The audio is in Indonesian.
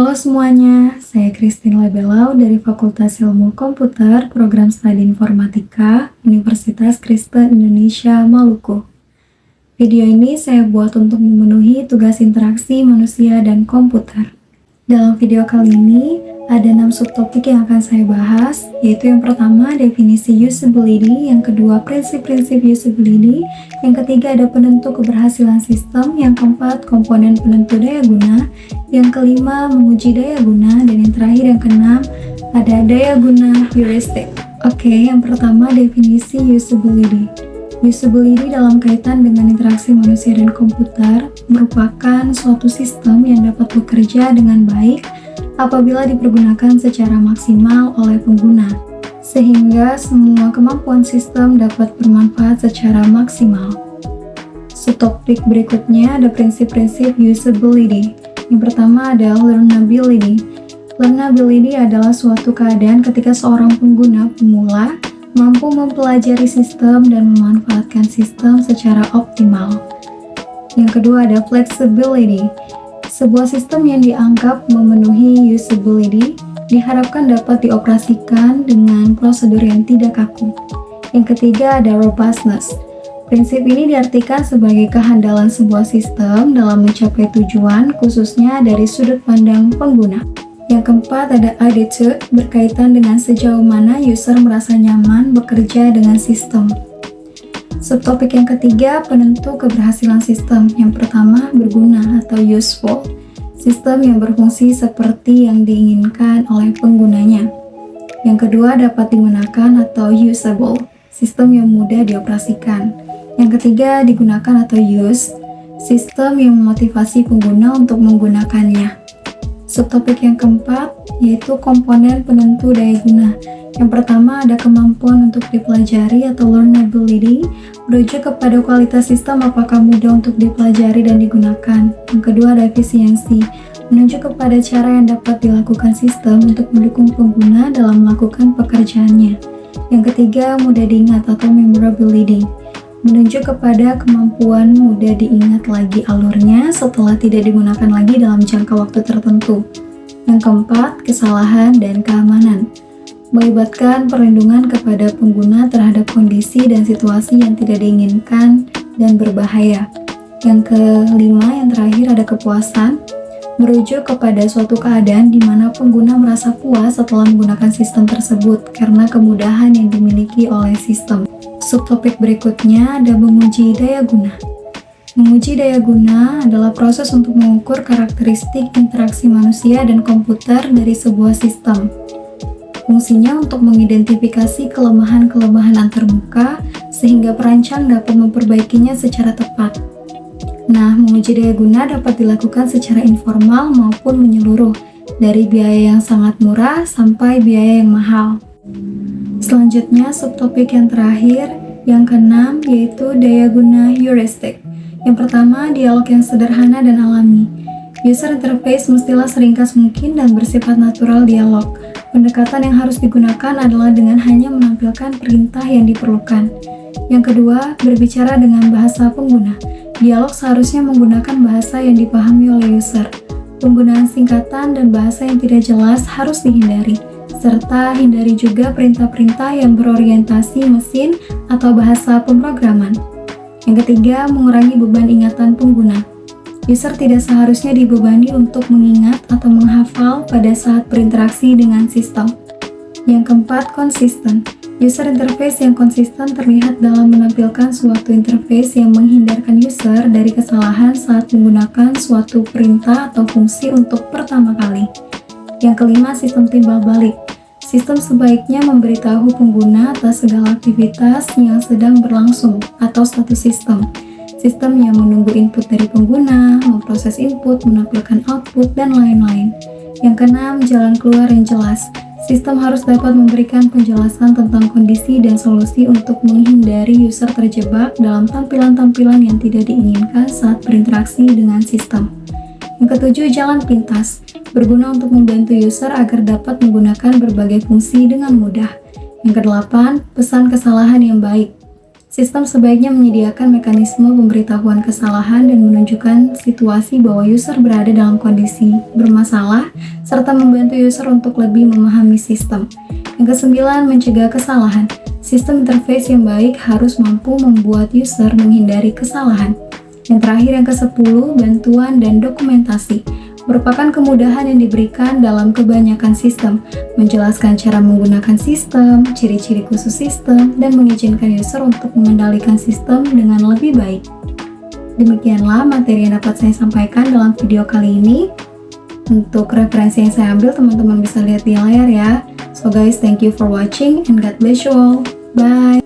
Halo semuanya, saya Christine Labelau dari Fakultas Ilmu Komputer, Program Studi Informatika, Universitas Kristen Indonesia, Maluku. Video ini saya buat untuk memenuhi tugas interaksi manusia dan komputer. Dalam video kali ini, ada 6 subtopik yang akan saya bahas, yaitu yang pertama, definisi usability, yang kedua, prinsip-prinsip usability, yang ketiga, ada penentu keberhasilan sistem, yang keempat, komponen penentu daya guna, yang kelima, menguji daya guna, dan yang terakhir, yang keenam, ada daya guna heuristik. Oke, yang pertama, definisi usability. Usability dalam kaitan dengan interaksi manusia dan komputer merupakan suatu sistem yang dapat bekerja dengan baik apabila dipergunakan secara maksimal oleh pengguna, sehingga semua kemampuan sistem dapat bermanfaat secara maksimal. Subtopik berikutnya ada prinsip-prinsip usability. Yang pertama ada learnability. Learnability adalah suatu keadaan ketika seorang pengguna pemula mampu mempelajari sistem dan memanfaatkan sistem secara optimal. Yang kedua ada flexibility. Sebuah sistem yang dianggap memenuhi usability diharapkan dapat dioperasikan dengan prosedur yang tidak kaku. Yang ketiga ada robustness. Prinsip ini diartikan sebagai kehandalan sebuah sistem dalam mencapai tujuan, khususnya dari sudut pandang pengguna. Yang keempat ada attitude, berkaitan dengan sejauh mana user merasa nyaman bekerja dengan sistem. Subtopik yang ketiga, penentu keberhasilan sistem. Yang pertama, berguna atau useful. Sistem yang berfungsi seperti yang diinginkan oleh penggunanya. Yang kedua, dapat digunakan atau usable. Sistem yang mudah dioperasikan. Yang ketiga, digunakan atau use. Sistem yang memotivasi pengguna untuk menggunakannya. Subtopik yang keempat, yaitu komponen penentu daya guna. Yang pertama ada kemampuan untuk dipelajari atau learnability, merujuk kepada kualitas sistem apakah mudah untuk dipelajari dan digunakan. Yang kedua ada efisiensi, menunjuk kepada cara yang dapat dilakukan sistem untuk mendukung pengguna dalam melakukan pekerjaannya. Yang ketiga mudah diingat atau memorability, menunjuk kepada kemampuan mudah diingat lagi alurnya setelah tidak digunakan lagi dalam jangka waktu tertentu. Yang keempat, kesalahan dan keamanan, melibatkan perlindungan kepada pengguna terhadap kondisi dan situasi yang tidak diinginkan dan berbahaya. Yang kelima, yang terakhir ada kepuasan, merujuk kepada suatu keadaan di mana pengguna merasa puas setelah menggunakan sistem tersebut karena kemudahan yang dimiliki oleh sistem. Subtopik berikutnya ada menguji daya guna. Menguji daya guna adalah proses untuk mengukur karakteristik interaksi manusia dan komputer dari sebuah sistem. Fungsinya untuk mengidentifikasi kelemahan-kelemahan antarmuka sehingga perancang dapat memperbaikinya secara tepat. Nah, menguji daya guna dapat dilakukan secara informal maupun menyeluruh, dari biaya yang sangat murah sampai biaya yang mahal. Selanjutnya, subtopik yang terakhir, yang keenam, yaitu daya guna heuristik. Yang pertama, dialog yang sederhana dan alami. User interface mestilah seringkas mungkin dan bersifat natural dialog. Pendekatan yang harus digunakan adalah dengan hanya menampilkan perintah yang diperlukan. Yang kedua, berbicara dengan bahasa pengguna. Dialog seharusnya menggunakan bahasa yang dipahami oleh user. Penggunaan singkatan dan bahasa yang tidak jelas harus dihindari, serta hindari juga perintah-perintah yang berorientasi mesin atau bahasa pemrograman. Yang ketiga, mengurangi beban ingatan pengguna. User tidak seharusnya dibebani untuk mengingat atau menghafal pada saat berinteraksi dengan sistem. Yang keempat, konsisten. User interface yang konsisten terlihat dalam menampilkan suatu interface yang menghindarkan user dari kesalahan saat menggunakan suatu perintah atau fungsi untuk pertama kali. Yang kelima, sistem timbal balik. Sistem sebaiknya memberitahu pengguna atas segala aktivitas yang sedang berlangsung atau status sistem. Sistem yang menunggu input dari pengguna, memproses input, menampilkan output, dan lain-lain. Yang keenam, jalan keluar yang jelas. Sistem harus dapat memberikan penjelasan tentang kondisi dan solusi untuk menghindari user terjebak dalam tampilan-tampilan yang tidak diinginkan saat berinteraksi dengan sistem. Yang ketujuh, jalan pintas, berguna untuk membantu user agar dapat menggunakan berbagai fungsi dengan mudah. Yang kedelapan, pesan kesalahan yang baik. Sistem sebaiknya menyediakan mekanisme pemberitahuan kesalahan dan menunjukkan situasi bahwa user berada dalam kondisi bermasalah, serta membantu user untuk lebih memahami sistem. Yang kesembilan, mencegah kesalahan. Sistem interface yang baik harus mampu membuat user menghindari kesalahan. Yang terakhir, yang ke-10, bantuan dan dokumentasi. Merupakan kemudahan yang diberikan dalam kebanyakan sistem, menjelaskan cara menggunakan sistem, ciri-ciri khusus sistem, dan mengizinkan user untuk mengendalikan sistem dengan lebih baik. Demikianlah materi yang dapat saya sampaikan dalam video kali ini. Untuk referensi yang saya ambil, teman-teman bisa lihat di layar ya. So guys, thank you for watching and God bless you all. Bye!